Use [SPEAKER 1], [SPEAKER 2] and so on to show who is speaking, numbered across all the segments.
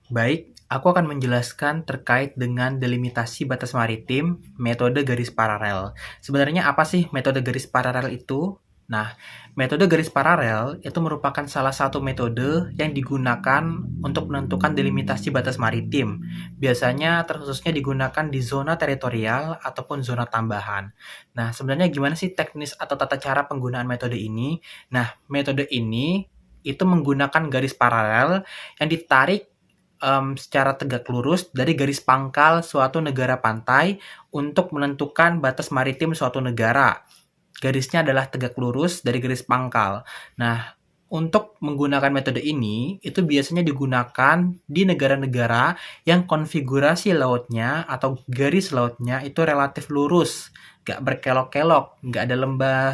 [SPEAKER 1] Baik, aku akan menjelaskan terkait dengan delimitasi batas maritim, metode garis paralel. Sebenarnya apa sih metode garis paralel itu? Nah, metode garis paralel itu merupakan salah satu metode yang digunakan untuk menentukan delimitasi batas maritim. Biasanya terkhususnya digunakan di zona teritorial ataupun zona tambahan. Nah, sebenarnya gimana sih teknis atau tata cara penggunaan metode ini? Nah, metode ini itu menggunakan garis paralel yang ditarik secara tegak lurus dari garis pangkal suatu negara pantai untuk menentukan batas maritim suatu negara. Garisnya adalah tegak lurus dari garis pangkal. Nah, untuk menggunakan metode ini, itu biasanya digunakan di negara-negara yang konfigurasi lautnya atau garis lautnya itu relatif lurus, nggak berkelok-kelok, nggak ada lembah,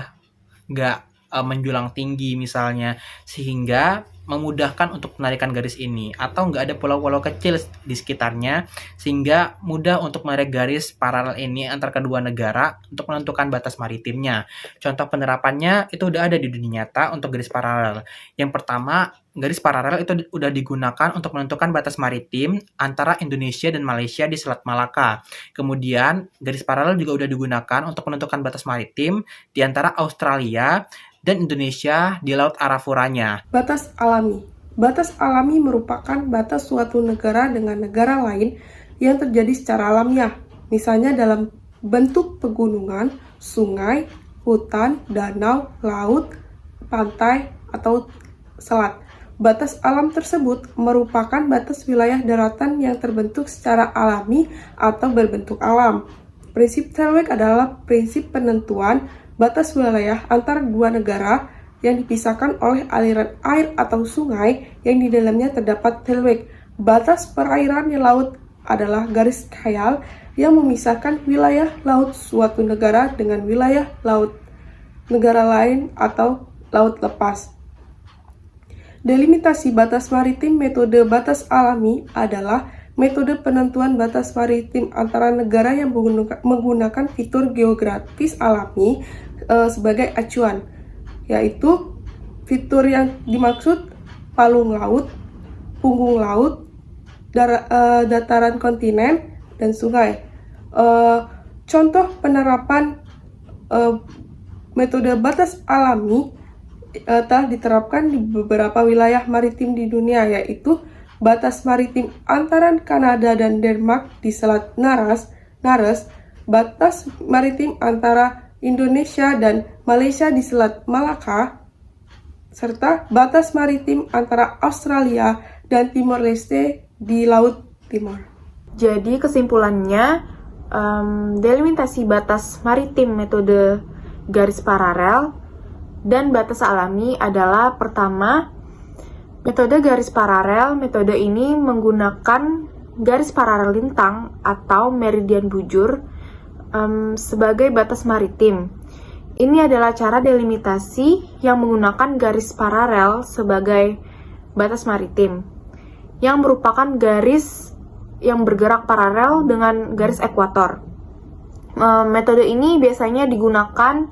[SPEAKER 1] nggak menjulang tinggi misalnya, sehingga memudahkan untuk penarikan garis ini, atau nggak ada pulau-pulau kecil di sekitarnya sehingga mudah untuk menarik garis paralel ini antar kedua negara untuk menentukan batas maritimnya. Contoh penerapannya itu udah ada di dunia nyata untuk garis paralel. Yang pertama, garis paralel itu udah digunakan untuk menentukan batas maritim antara Indonesia dan Malaysia di Selat Malaka. Kemudian garis paralel juga udah digunakan untuk menentukan batas maritim di antara Australia dan Indonesia di Laut Arafuranya.
[SPEAKER 2] Batas alami. Batas alami merupakan batas suatu negara dengan negara lain yang terjadi secara alamiah, misalnya dalam bentuk pegunungan, sungai, hutan, danau, laut, pantai, atau selat. Batas alam tersebut merupakan batas wilayah daratan yang terbentuk secara alami atau berbentuk alam. Prinsip Selwyn adalah prinsip penentuan batas wilayah antara dua negara yang dipisahkan oleh aliran air atau sungai yang di dalamnya terdapat Selwyn. Batas perairan di laut adalah garis khayal yang memisahkan wilayah laut suatu negara dengan wilayah laut negara lain atau laut lepas. Delimitasi batas maritim metode batas alami adalah metode penentuan batas maritim antara negara yang menggunakan fitur geografis alami sebagai acuan, yaitu fitur yang dimaksud palung laut, punggung laut, dataran kontinen, dan sungai. Contoh penerapan metode batas alami telah diterapkan di beberapa wilayah maritim di dunia, yaitu batas maritim antara Kanada dan Denmark di Selat Nares, batas maritim antara Indonesia dan Malaysia di Selat Malaka, serta batas maritim antara Australia dan Timor Leste di Laut Timor.
[SPEAKER 3] Jadi kesimpulannya, delimitasi batas maritim metode garis paralel dan batas alami adalah: pertama, metode garis paralel. Metode ini menggunakan garis paralel lintang atau meridian bujur sebagai batas maritim. Ini adalah cara delimitasi yang menggunakan garis paralel sebagai batas maritim, yang merupakan garis yang bergerak paralel dengan garis ekuator. Metode ini biasanya digunakan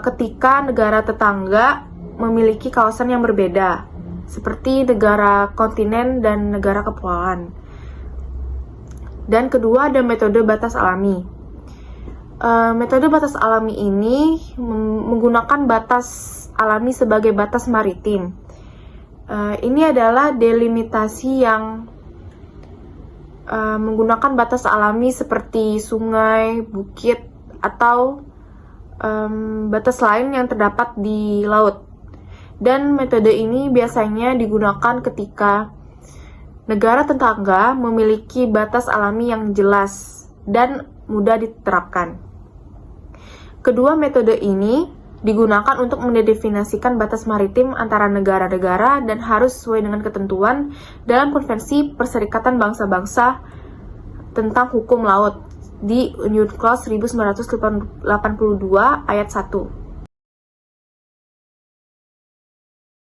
[SPEAKER 3] ketika negara tetangga memiliki kawasan yang berbeda, seperti negara kontinen dan negara kepulauan. Dan kedua, ada metode batas alami. Metode batas alami ini menggunakan batas alami sebagai batas maritim. Ini adalah delimitasi yang menggunakan batas alami seperti sungai, bukit, atau batas lain yang terdapat di laut. Dan metode ini biasanya digunakan ketika negara tetangga memiliki batas alami yang jelas dan mudah diterapkan. Kedua metode ini digunakan untuk mendefinisikan batas maritim antara negara-negara dan harus sesuai dengan ketentuan dalam Konvensi Perserikatan Bangsa-Bangsa tentang Hukum Laut di UNCLOS 1982 ayat 1.